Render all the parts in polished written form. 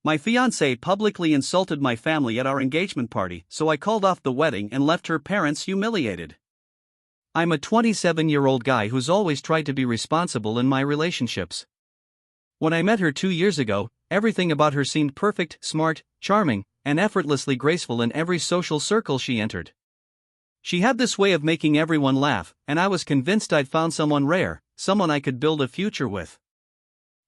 My fiancée publicly insulted my family at our engagement party, so I called off the wedding and left her parents humiliated. I'm a 27-year-old guy who's always tried to be responsible in my relationships. When I met her 2 years ago, everything about her seemed perfect, smart, charming, and effortlessly graceful in every social circle she entered. She had this way of making everyone laugh, and I was convinced I'd found someone rare, someone I could build a future with.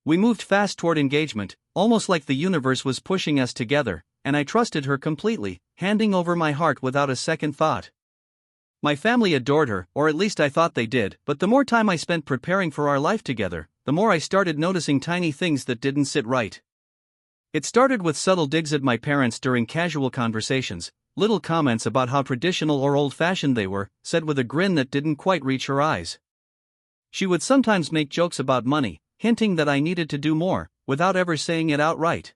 We moved fast toward engagement, almost like the universe was pushing us together, and I trusted her completely, handing over my heart without a second thought. My family adored her, or at least I thought they did, but the more time I spent preparing for our life together, the more I started noticing tiny things that didn't sit right. It started with subtle digs at my parents during casual conversations, little comments about how traditional or old-fashioned they were, said with a grin that didn't quite reach her eyes. She would sometimes make jokes about money, hinting that I needed to do more, without ever saying it outright.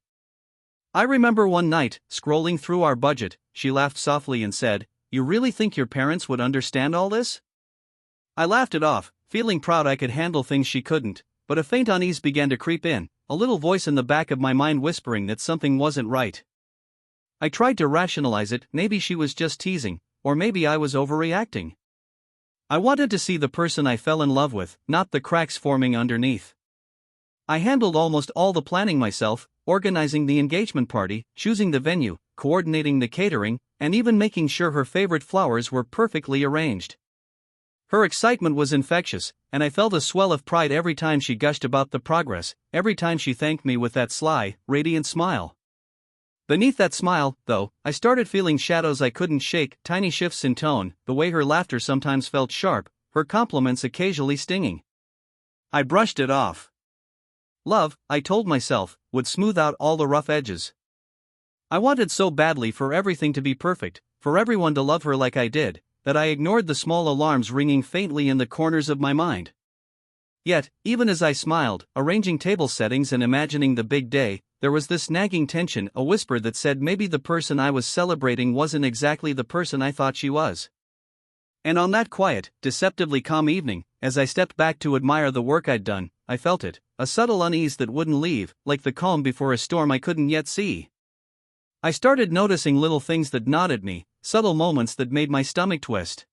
I remember one night, scrolling through our budget, she laughed softly and said, "You really think your parents would understand all this?" I laughed it off, feeling proud I could handle things she couldn't, but a faint unease began to creep in, a little voice in the back of my mind whispering that something wasn't right. I tried to rationalize it, maybe she was just teasing, or maybe I was overreacting. I wanted to see the person I fell in love with, not the cracks forming underneath. I handled almost all the planning myself, organizing the engagement party, choosing the venue, coordinating the catering, and even making sure her favorite flowers were perfectly arranged. Her excitement was infectious, and I felt a swell of pride every time she gushed about the progress, every time she thanked me with that sly, radiant smile. Beneath that smile, though, I started feeling shadows I couldn't shake, tiny shifts in tone, the way her laughter sometimes felt sharp, her compliments occasionally stinging. I brushed it off. Love, I told myself, would smooth out all the rough edges. I wanted so badly for everything to be perfect, for everyone to love her like I did, that I ignored the small alarms ringing faintly in the corners of my mind. Yet, even as I smiled, arranging table settings and imagining the big day, there was this nagging tension, a whisper that said maybe the person I was celebrating wasn't exactly the person I thought she was. And on that quiet, deceptively calm evening, as I stepped back to admire the work I'd done, I felt it, a subtle unease that wouldn't leave, like the calm before a storm I couldn't yet see. I started noticing little things that gnawed at me, subtle moments that made my stomach twist.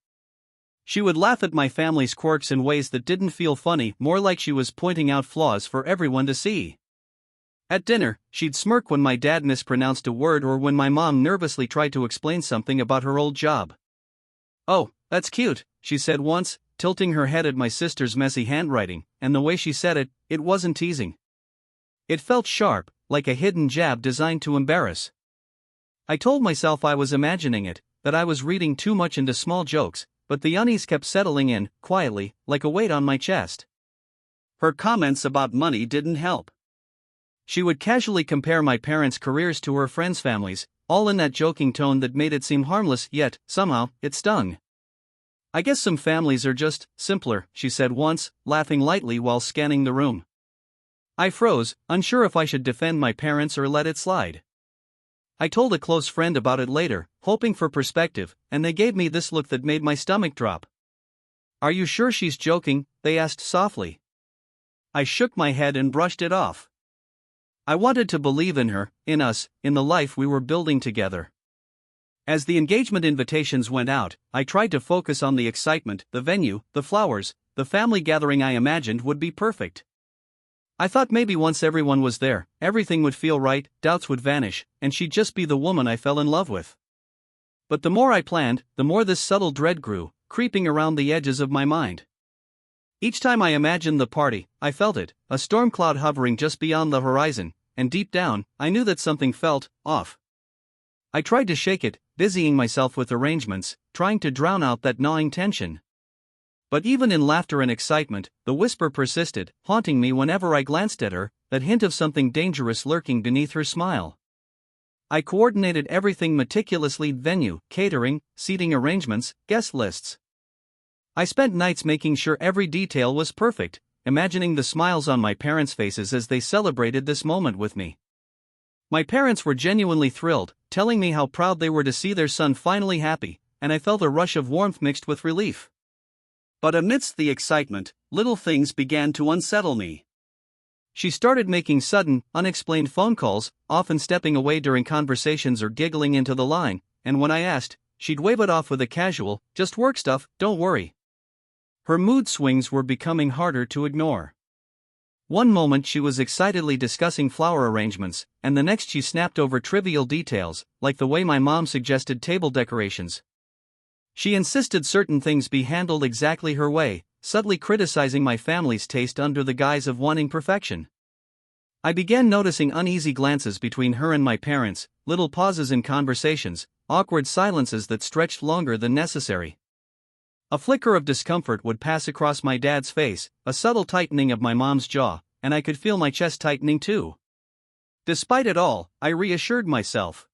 She would laugh at my family's quirks in ways that didn't feel funny, more like she was pointing out flaws for everyone to see. At dinner, she'd smirk when my dad mispronounced a word or when my mom nervously tried to explain something about her old job. "Oh, that's cute," she said once, tilting her head at my sister's messy handwriting, and the way she said it, it wasn't teasing. It felt sharp, like a hidden jab designed to embarrass. I told myself I was imagining it, that I was reading too much into small jokes, but the unease kept settling in, quietly, like a weight on my chest. Her comments about money didn't help. She would casually compare my parents' careers to her friends' families, all in that joking tone that made it seem harmless, yet, somehow, it stung. "I guess some families are just simpler," she said once, laughing lightly while scanning the room. I froze, unsure if I should defend my parents or let it slide. I told a close friend about it later, hoping for perspective, and they gave me this look that made my stomach drop. "Are you sure she's joking?" they asked softly. I shook my head and brushed it off. I wanted to believe in her, in us, in the life we were building together. As the engagement invitations went out, I tried to focus on the excitement, the venue, the flowers, the family gathering I imagined would be perfect. I thought maybe once everyone was there, everything would feel right, doubts would vanish, and she'd just be the woman I fell in love with. But the more I planned, the more this subtle dread grew, creeping around the edges of my mind. Each time I imagined the party, I felt it, a storm cloud hovering just beyond the horizon, and deep down, I knew that something felt off. I tried to shake it, busying myself with arrangements, trying to drown out that gnawing tension. But even in laughter and excitement, the whisper persisted, haunting me whenever I glanced at her, that hint of something dangerous lurking beneath her smile. I coordinated everything meticulously: venue, catering, seating arrangements, guest lists. I spent nights making sure every detail was perfect, imagining the smiles on my parents' faces as they celebrated this moment with me. My parents were genuinely thrilled, telling me how proud they were to see their son finally happy, and I felt a rush of warmth mixed with relief. But amidst the excitement, little things began to unsettle me. She started making sudden, unexplained phone calls, often stepping away during conversations or giggling into the line, and when I asked, she'd wave it off with a casual, "Just work stuff, don't worry." Her mood swings were becoming harder to ignore. One moment she was excitedly discussing flower arrangements, and the next she snapped over trivial details, like the way my mom suggested table decorations. She insisted certain things be handled exactly her way, subtly criticizing my family's taste under the guise of wanting perfection. I began noticing uneasy glances between her and my parents, little pauses in conversations, awkward silences that stretched longer than necessary. A flicker of discomfort would pass across my dad's face, a subtle tightening of my mom's jaw, and I could feel my chest tightening too. Despite it all, I reassured myself.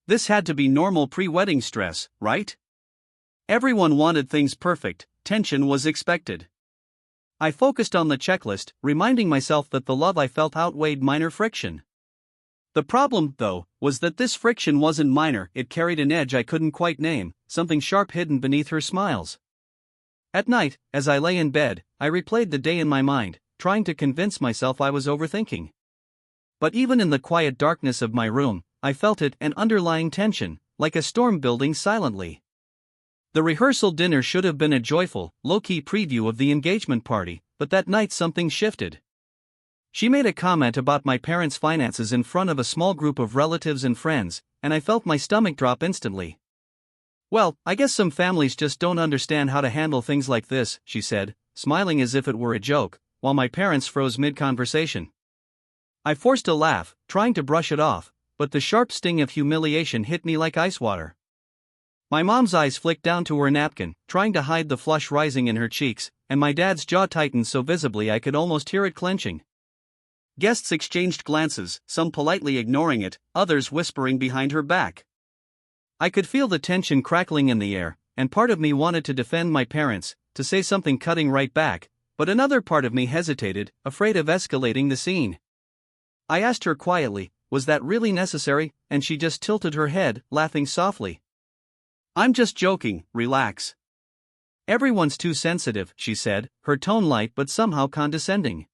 This had to be normal pre-wedding stress, right? Everyone wanted things perfect, tension was expected. I focused on the checklist, reminding myself that the love I felt outweighed minor friction. The problem, though, was that this friction wasn't minor, it carried an edge I couldn't quite name, something sharp hidden beneath her smiles. At night, as I lay in bed, I replayed the day in my mind, trying to convince myself I was overthinking. But even in the quiet darkness of my room, I felt it, an underlying tension, like a storm building silently. The rehearsal dinner should have been a joyful, low-key preview of the engagement party, but that night something shifted. She made a comment about my parents' finances in front of a small group of relatives and friends, and I felt my stomach drop instantly. "Well, I guess some families just don't understand how to handle things like this," she said, smiling as if it were a joke, while my parents froze mid-conversation. I forced a laugh, trying to brush it off, but the sharp sting of humiliation hit me like ice water. My mom's eyes flicked down to her napkin, trying to hide the flush rising in her cheeks, and my dad's jaw tightened so visibly I could almost hear it clenching. Guests exchanged glances, some politely ignoring it, others whispering behind her back. I could feel the tension crackling in the air, and part of me wanted to defend my parents, to say something cutting right back, but another part of me hesitated, afraid of escalating the scene. I asked her quietly, "Was that really necessary?" and she just tilted her head, laughing softly. "I'm just joking, relax." "Everyone's too sensitive," she said, her tone light but somehow condescending.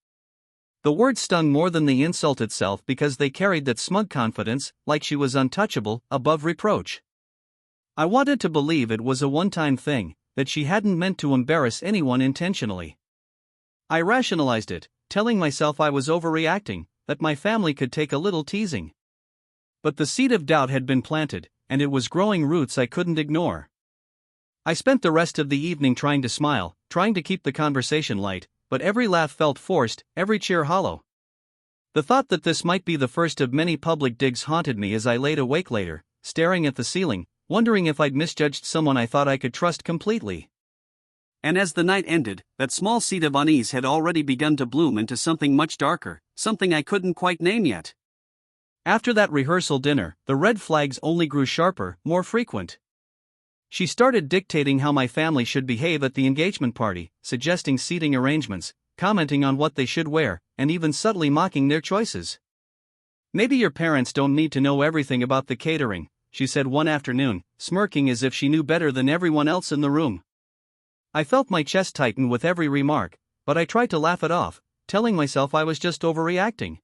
The words stung more than the insult itself because they carried that smug confidence, like she was untouchable, above reproach. I wanted to believe it was a one-time thing, that she hadn't meant to embarrass anyone intentionally. I rationalized it, telling myself I was overreacting, that my family could take a little teasing. But the seed of doubt had been planted, and it was growing roots I couldn't ignore. I spent the rest of the evening trying to smile, trying to keep the conversation light, but every laugh felt forced, every cheer hollow. The thought that this might be the first of many public digs haunted me as I laid awake later, staring at the ceiling, wondering if I'd misjudged someone I thought I could trust completely. And as the night ended, that small seed of unease had already begun to bloom into something much darker, something I couldn't quite name yet. After that rehearsal dinner, the red flags only grew sharper, more frequent. She started dictating how my family should behave at the engagement party, suggesting seating arrangements, commenting on what they should wear, and even subtly mocking their choices. "Maybe your parents don't need to know everything about the catering," she said one afternoon, smirking as if she knew better than everyone else in the room. I felt my chest tighten with every remark, but I tried to laugh it off, telling myself I was just overreacting.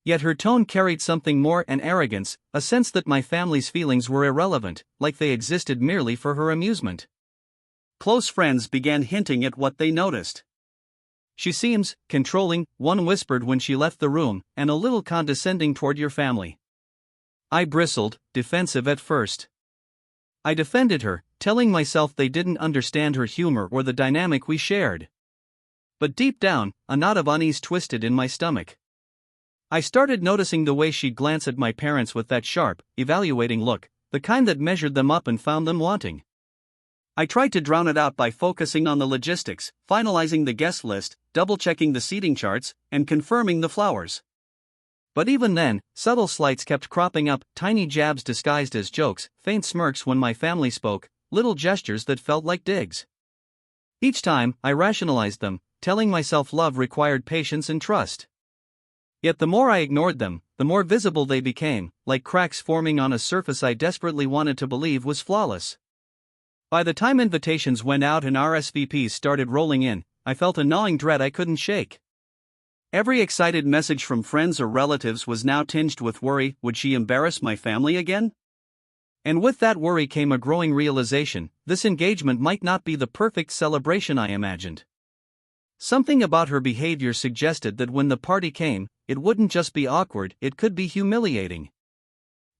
Yet her tone carried something more, an arrogance, a sense that my family's feelings were irrelevant, like they existed merely for her amusement. Close friends began hinting at what they noticed. "She seems controlling," one whispered when she left the room, "and a little condescending toward your family." I bristled, defensive at first. I defended her, telling myself they didn't understand her humor or the dynamic we shared. But deep down, a knot of unease twisted in my stomach. I started noticing the way she'd glance at my parents with that sharp, evaluating look, the kind that measured them up and found them wanting. I tried to drown it out by focusing on the logistics, finalizing the guest list, double-checking the seating charts, and confirming the flowers. But even then, subtle slights kept cropping up, tiny jabs disguised as jokes, faint smirks when my family spoke, little gestures that felt like digs. Each time, I rationalized them, telling myself love required patience and trust. Yet the more I ignored them, the more visible they became, like cracks forming on a surface I desperately wanted to believe was flawless. By the time invitations went out and RSVPs started rolling in, I felt a gnawing dread I couldn't shake. Every excited message from friends or relatives was now tinged with worry: would she embarrass my family again? And with that worry came a growing realization: this engagement might not be the perfect celebration I imagined. Something about her behavior suggested that when the party came, it wouldn't just be awkward, it could be humiliating.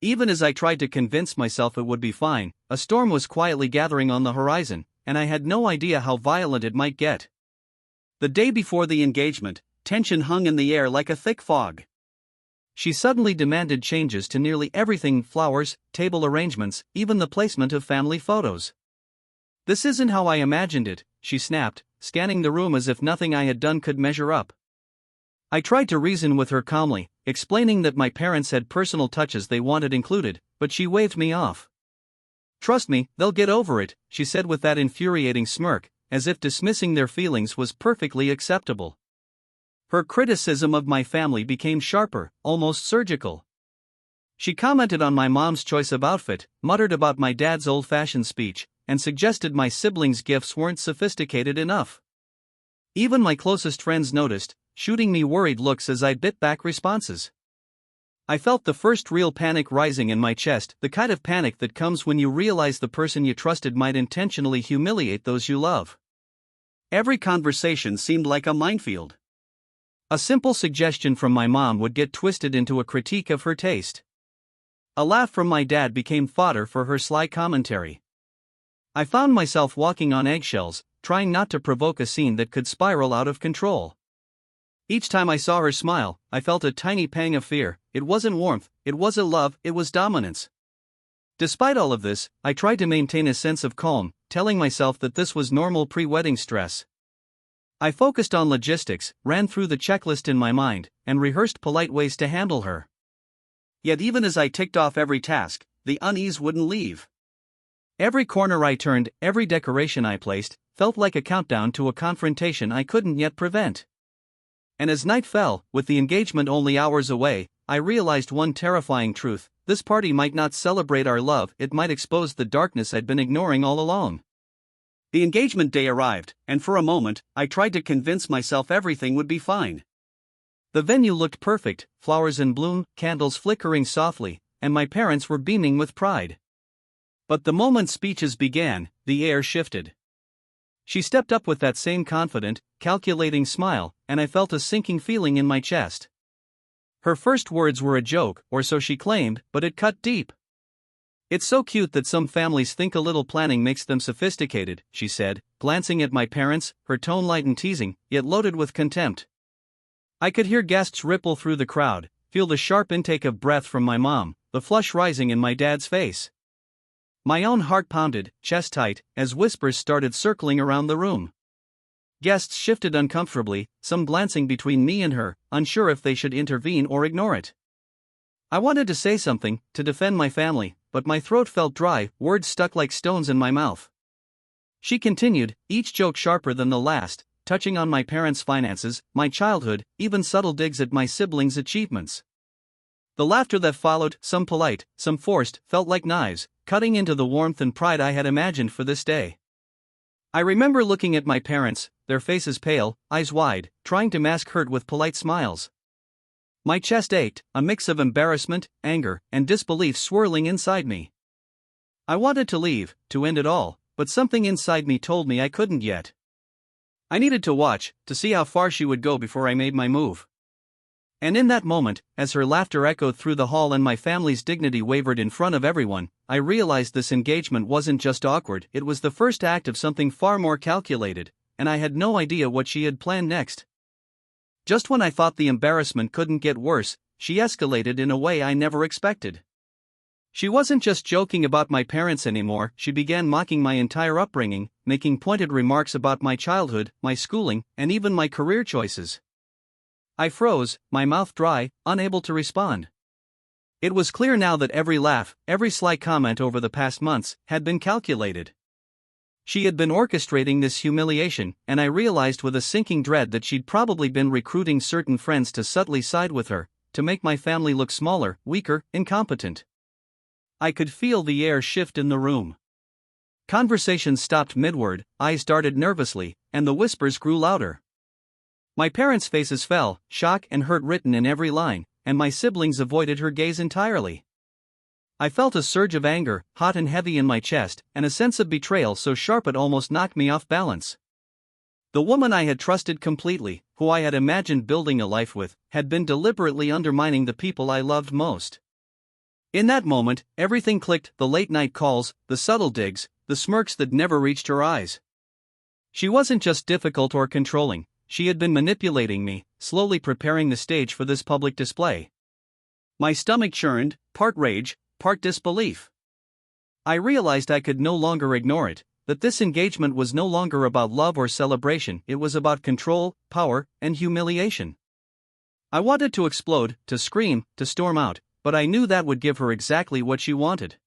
Even as I tried to convince myself it would be fine, a storm was quietly gathering on the horizon, and I had no idea how violent it might get. The day before the engagement, tension hung in the air like a thick fog. She suddenly demanded changes to nearly everything: flowers, table arrangements, even the placement of family photos. "This isn't how I imagined it," she snapped, scanning the room as if nothing I had done could measure up. I tried to reason with her calmly, explaining that my parents had personal touches they wanted included, but she waved me off. "Trust me, they'll get over it," she said with that infuriating smirk, as if dismissing their feelings was perfectly acceptable. Her criticism of my family became sharper, almost surgical. She commented on my mom's choice of outfit, muttered about my dad's old-fashioned speech, and suggested my siblings' gifts weren't sophisticated enough. Even my closest friends noticed, shooting me worried looks as I bit back responses. I felt the first real panic rising in my chest, the kind of panic that comes when you realize the person you trusted might intentionally humiliate those you love. Every conversation seemed like a minefield. A simple suggestion from my mom would get twisted into a critique of her taste. A laugh from my dad became fodder for her sly commentary. I found myself walking on eggshells, trying not to provoke a scene that could spiral out of control. Each time I saw her smile, I felt a tiny pang of fear. It wasn't warmth, it wasn't love, it was dominance. Despite all of this, I tried to maintain a sense of calm, telling myself that this was normal pre-wedding stress. I focused on logistics, ran through the checklist in my mind, and rehearsed polite ways to handle her. Yet even as I ticked off every task, the unease wouldn't leave. Every corner I turned, every decoration I placed, felt like a countdown to a confrontation I couldn't yet prevent. And as night fell, with the engagement only hours away, I realized one terrifying truth: this party might not celebrate our love, it might expose the darkness I'd been ignoring all along. The engagement day arrived, and for a moment, I tried to convince myself everything would be fine. The venue looked perfect, flowers in bloom, candles flickering softly, and my parents were beaming with pride. But the moment speeches began, the air shifted. She stepped up with that same confident, calculating smile, and I felt a sinking feeling in my chest. Her first words were a joke, or so she claimed, but it cut deep. "It's so cute that some families think a little planning makes them sophisticated," she said, glancing at my parents, her tone light and teasing, yet loaded with contempt. I could hear gasps ripple through the crowd, feel the sharp intake of breath from my mom, the flush rising in my dad's face. My own heart pounded, chest tight, as whispers started circling around the room. Guests shifted uncomfortably, some glancing between me and her, unsure if they should intervene or ignore it. I wanted to say something, to defend my family, but my throat felt dry, words stuck like stones in my mouth. She continued, each joke sharper than the last, touching on my parents' finances, my childhood, even subtle digs at my siblings' achievements. The laughter that followed, some polite, some forced, felt like knives, cutting into the warmth and pride I had imagined for this day. I remember looking at my parents, their faces pale, eyes wide, trying to mask hurt with polite smiles. My chest ached, a mix of embarrassment, anger, and disbelief swirling inside me. I wanted to leave, to end it all, but something inside me told me I couldn't yet. I needed to watch, to see how far she would go before I made my move. And in that moment, as her laughter echoed through the hall and my family's dignity wavered in front of everyone, I realized this engagement wasn't just awkward, it was the first act of something far more calculated, and I had no idea what she had planned next. Just when I thought the embarrassment couldn't get worse, she escalated in a way I never expected. She wasn't just joking about my parents anymore, she began mocking my entire upbringing, making pointed remarks about my childhood, my schooling, and even my career choices. I froze, my mouth dry, unable to respond. It was clear now that every laugh, every sly comment over the past months, had been calculated. She had been orchestrating this humiliation, and I realized with a sinking dread that she'd probably been recruiting certain friends to subtly side with her, to make my family look smaller, weaker, incompetent. I could feel the air shift in the room. Conversations stopped mid-word, eyes darted nervously, and the whispers grew louder. My parents' faces fell, shock and hurt written in every line, and my siblings avoided her gaze entirely. I felt a surge of anger, hot and heavy in my chest, and a sense of betrayal so sharp it almost knocked me off balance. The woman I had trusted completely, who I had imagined building a life with, had been deliberately undermining the people I loved most. In that moment, everything clicked: the late-night calls, the subtle digs, the smirks that never reached her eyes. She wasn't just difficult or controlling, she had been manipulating me, slowly preparing the stage for this public display. My stomach churned, part rage, part disbelief. I realized I could no longer ignore it, that this engagement was no longer about love or celebration, it was about control, power, and humiliation. I wanted to explode, to scream, to storm out, but I knew that would give her exactly what she wanted.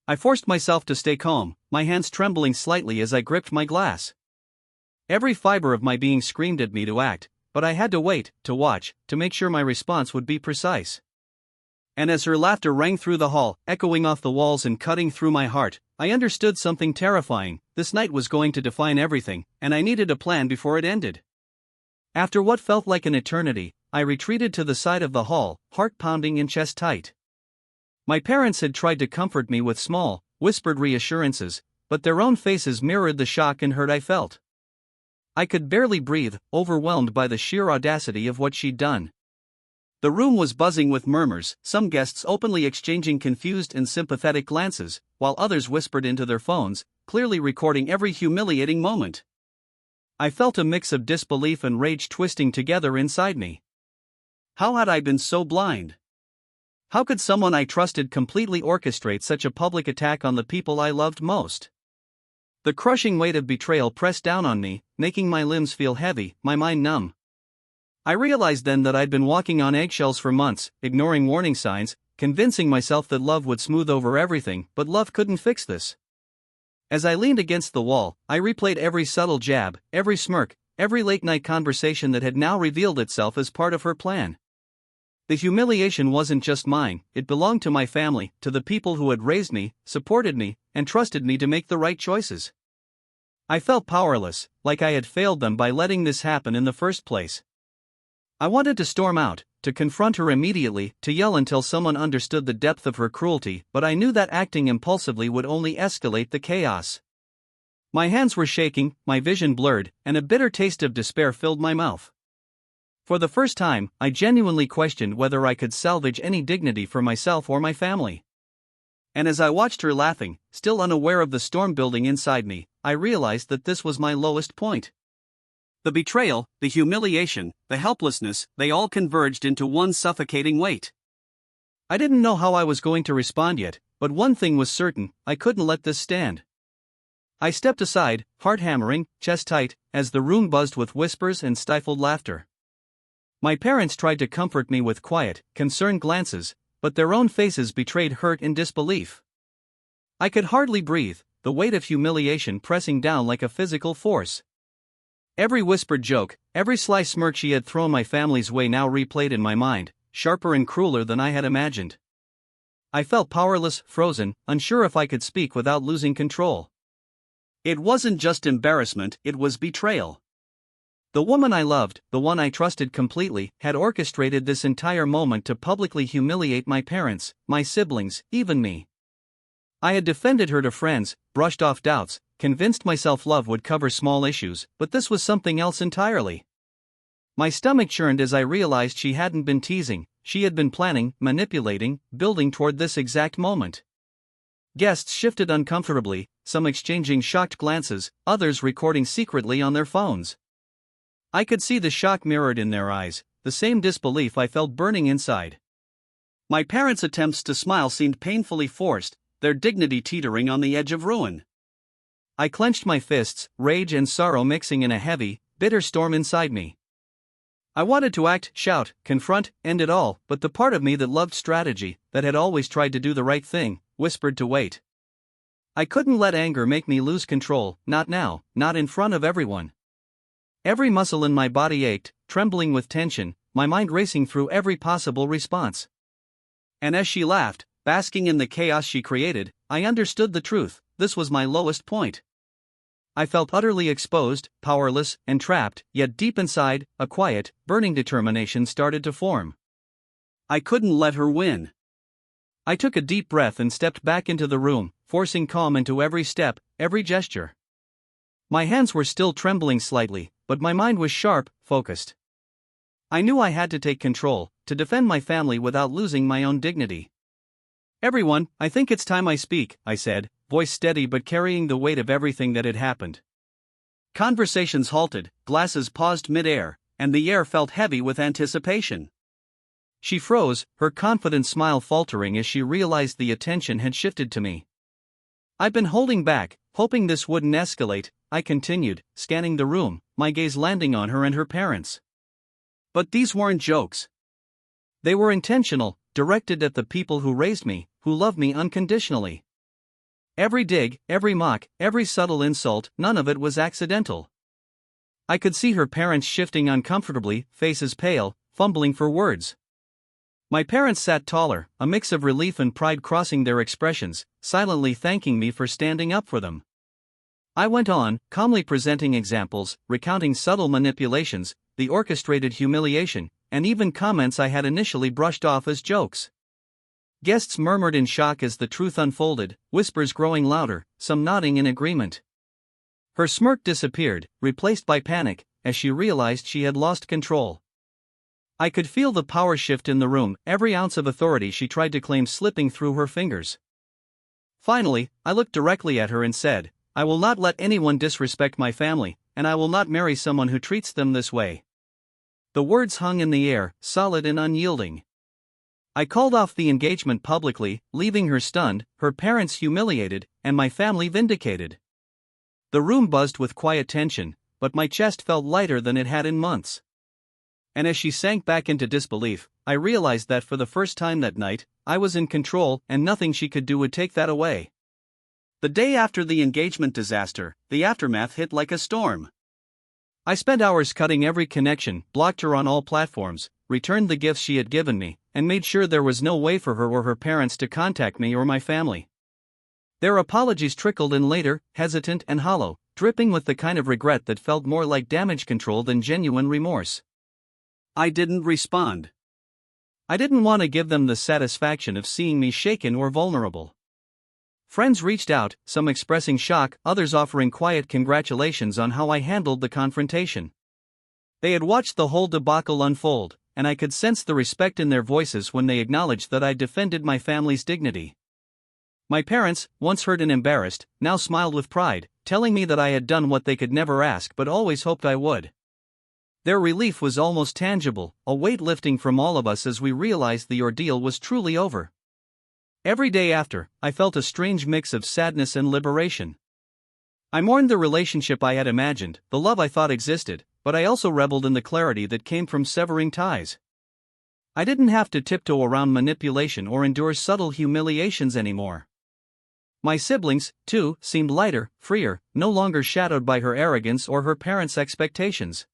I forced myself to stay calm, my hands trembling slightly as I gripped my glass. Every fiber of my being screamed at me to act, but I had to wait, to watch, to make sure my response would be precise. And as her laughter rang through the hall, echoing off the walls and cutting through my heart, I understood something terrifying: this night was going to define everything, and I needed a plan before it ended. After what felt like an eternity, I retreated to the side of the hall, heart pounding and chest tight. My parents had tried to comfort me with small, whispered reassurances, but their own faces mirrored the shock and hurt I felt. I could barely breathe, overwhelmed by the sheer audacity of what she'd done. The room was buzzing with murmurs, some guests openly exchanging confused and sympathetic glances, while others whispered into their phones, clearly recording every humiliating moment. I felt a mix of disbelief and rage twisting together inside me. How had I been so blind? How could someone I trusted completely orchestrate such a public attack on the people I loved most? The crushing weight of betrayal pressed down on me, making my limbs feel heavy, my mind numb. I realized then that I'd been walking on eggshells for months, ignoring warning signs, convincing myself that love would smooth over everything, but love couldn't fix this. As I leaned against the wall, I replayed every subtle jab, every smirk, every late-night conversation that had now revealed itself as part of her plan. The humiliation wasn't just mine, it belonged to my family, to the people who had raised me, supported me, and trusted me to make the right choices. I felt powerless, like I had failed them by letting this happen in the first place. I wanted to storm out, to confront her immediately, to yell until someone understood the depth of her cruelty, but I knew that acting impulsively would only escalate the chaos. My hands were shaking, my vision blurred, and a bitter taste of despair filled my mouth. For the first time, I genuinely questioned whether I could salvage any dignity for myself or my family. And as I watched her laughing, still unaware of the storm building inside me, I realized that this was my lowest point. The betrayal, the humiliation, the helplessness, they all converged into one suffocating weight. I didn't know how I was going to respond yet, but one thing was certain: I couldn't let this stand. I stepped aside, heart hammering, chest tight, as the room buzzed with whispers and stifled laughter. My parents tried to comfort me with quiet, concerned glances, but their own faces betrayed hurt and disbelief. I could hardly breathe, the weight of humiliation pressing down like a physical force. Every whispered joke, every sly smirk she had thrown my family's way now replayed in my mind, sharper and crueler than I had imagined. I felt powerless, frozen, unsure if I could speak without losing control. It wasn't just embarrassment, it was betrayal. The woman I loved, the one I trusted completely, had orchestrated this entire moment to publicly humiliate my parents, my siblings, even me. I had defended her to friends, brushed off doubts, convinced myself love would cover small issues, but this was something else entirely. My stomach churned as I realized she hadn't been teasing, she had been planning, manipulating, building toward this exact moment. Guests shifted uncomfortably, some exchanging shocked glances, others recording secretly on their phones. I could see the shock mirrored in their eyes, the same disbelief I felt burning inside. My parents' attempts to smile seemed painfully forced, their dignity teetering on the edge of ruin. I clenched my fists, rage and sorrow mixing in a heavy, bitter storm inside me. I wanted to act, shout, confront, end it all, but the part of me that loved strategy, that had always tried to do the right thing, whispered to wait. I couldn't let anger make me lose control, not now, not in front of everyone. Every muscle in my body ached, trembling with tension, my mind racing through every possible response. And as she laughed, basking in the chaos she created, I understood the truth: this was my lowest point. I felt utterly exposed, powerless, and trapped, yet deep inside, a quiet, burning determination started to form. I couldn't let her win. I took a deep breath and stepped back into the room, forcing calm into every step, every gesture. My hands were still trembling slightly, but my mind was sharp, focused. I knew I had to take control, to defend my family without losing my own dignity. "Everyone, I think it's time I speak," I said, voice steady but carrying the weight of everything that had happened. Conversations halted, glasses paused mid-air, and the air felt heavy with anticipation. She froze, her confident smile faltering as she realized the attention had shifted to me. "I've been holding back, hoping this wouldn't escalate," I continued, scanning the room, my gaze landing on her and her parents. But these weren't jokes. They were intentional, directed at the people who raised me, who loved me unconditionally. Every dig, every mock, every subtle insult, none of it was accidental. I could see her parents shifting uncomfortably, faces pale, fumbling for words. My parents sat taller, a mix of relief and pride crossing their expressions, silently thanking me for standing up for them. I went on, calmly presenting examples, recounting subtle manipulations, the orchestrated humiliation, and even comments I had initially brushed off as jokes. Guests murmured in shock as the truth unfolded, whispers growing louder, some nodding in agreement. Her smirk disappeared, replaced by panic, as she realized she had lost control. I could feel the power shift in the room, every ounce of authority she tried to claim slipping through her fingers. Finally, I looked directly at her and said, "I will not let anyone disrespect my family, and I will not marry someone who treats them this way." The words hung in the air, solid and unyielding. I called off the engagement publicly, leaving her stunned, her parents humiliated, and my family vindicated. The room buzzed with quiet tension, but my chest felt lighter than it had in months. And as she sank back into disbelief, I realized that for the first time that night, I was in control and nothing she could do would take that away. The day after the engagement disaster, the aftermath hit like a storm. I spent hours cutting every connection, blocked her on all platforms, returned the gifts she had given me, and made sure there was no way for her or her parents to contact me or my family. Their apologies trickled in later, hesitant and hollow, dripping with the kind of regret that felt more like damage control than genuine remorse. I didn't respond. I didn't want to give them the satisfaction of seeing me shaken or vulnerable. Friends reached out, some expressing shock, others offering quiet congratulations on how I handled the confrontation. They had watched the whole debacle unfold, and I could sense the respect in their voices when they acknowledged that I defended my family's dignity. My parents, once hurt and embarrassed, now smiled with pride, telling me that I had done what they could never ask but always hoped I would. Their relief was almost tangible, a weight lifting from all of us as we realized the ordeal was truly over. Every day after, I felt a strange mix of sadness and liberation. I mourned the relationship I had imagined, the love I thought existed, but I also reveled in the clarity that came from severing ties. I didn't have to tiptoe around manipulation or endure subtle humiliations anymore. My siblings, too, seemed lighter, freer, no longer shadowed by her arrogance or her parents' expectations.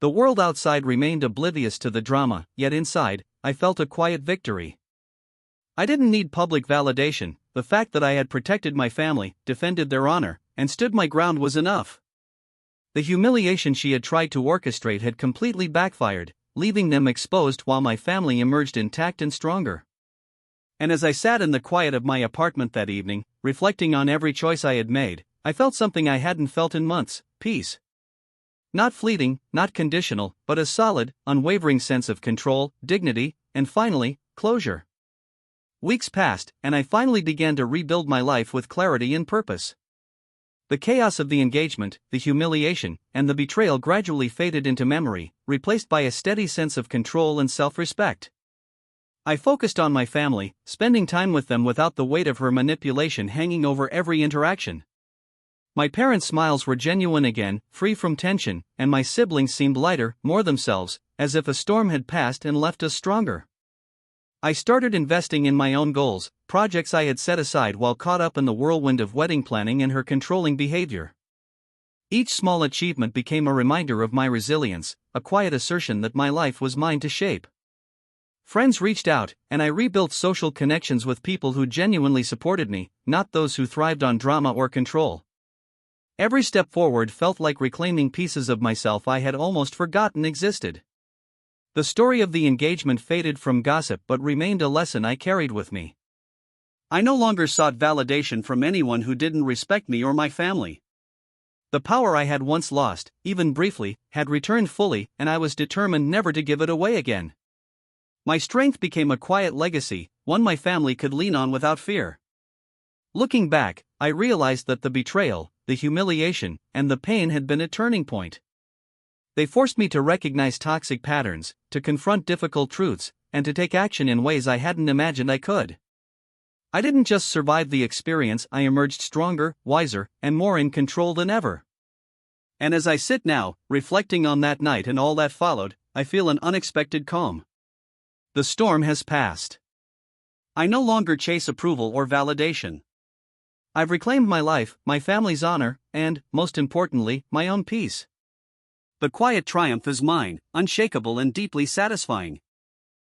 The world outside remained oblivious to the drama, yet inside, I felt a quiet victory. I didn't need public validation, the fact that I had protected my family, defended their honor, and stood my ground was enough. The humiliation she had tried to orchestrate had completely backfired, leaving them exposed while my family emerged intact and stronger. And as I sat in the quiet of my apartment that evening, reflecting on every choice I had made, I felt something I hadn't felt in months: peace. Not fleeting, not conditional, but a solid, unwavering sense of control, dignity, and finally, closure. Weeks passed, and I finally began to rebuild my life with clarity and purpose. The chaos of the engagement, the humiliation, and the betrayal gradually faded into memory, replaced by a steady sense of control and self-respect. I focused on my family, spending time with them without the weight of her manipulation hanging over every interaction. My parents' smiles were genuine again, free from tension, and my siblings seemed lighter, more themselves, as if a storm had passed and left us stronger. I started investing in my own goals, projects I had set aside while caught up in the whirlwind of wedding planning and her controlling behavior. Each small achievement became a reminder of my resilience, a quiet assertion that my life was mine to shape. Friends reached out, and I rebuilt social connections with people who genuinely supported me, not those who thrived on drama or control. Every step forward felt like reclaiming pieces of myself I had almost forgotten existed. The story of the engagement faded from gossip but remained a lesson I carried with me. I no longer sought validation from anyone who didn't respect me or my family. The power I had once lost, even briefly, had returned fully, and I was determined never to give it away again. My strength became a quiet legacy, one my family could lean on without fear. Looking back, I realized that the betrayal, the humiliation, and the pain had been a turning point. They forced me to recognize toxic patterns, to confront difficult truths, and to take action in ways I hadn't imagined I could. I didn't just survive the experience, I emerged stronger, wiser, and more in control than ever. And as I sit now, reflecting on that night and all that followed, I feel an unexpected calm. The storm has passed. I no longer chase approval or validation. I've reclaimed my life, my family's honor, and, most importantly, my own peace. The quiet triumph is mine, unshakable and deeply satisfying.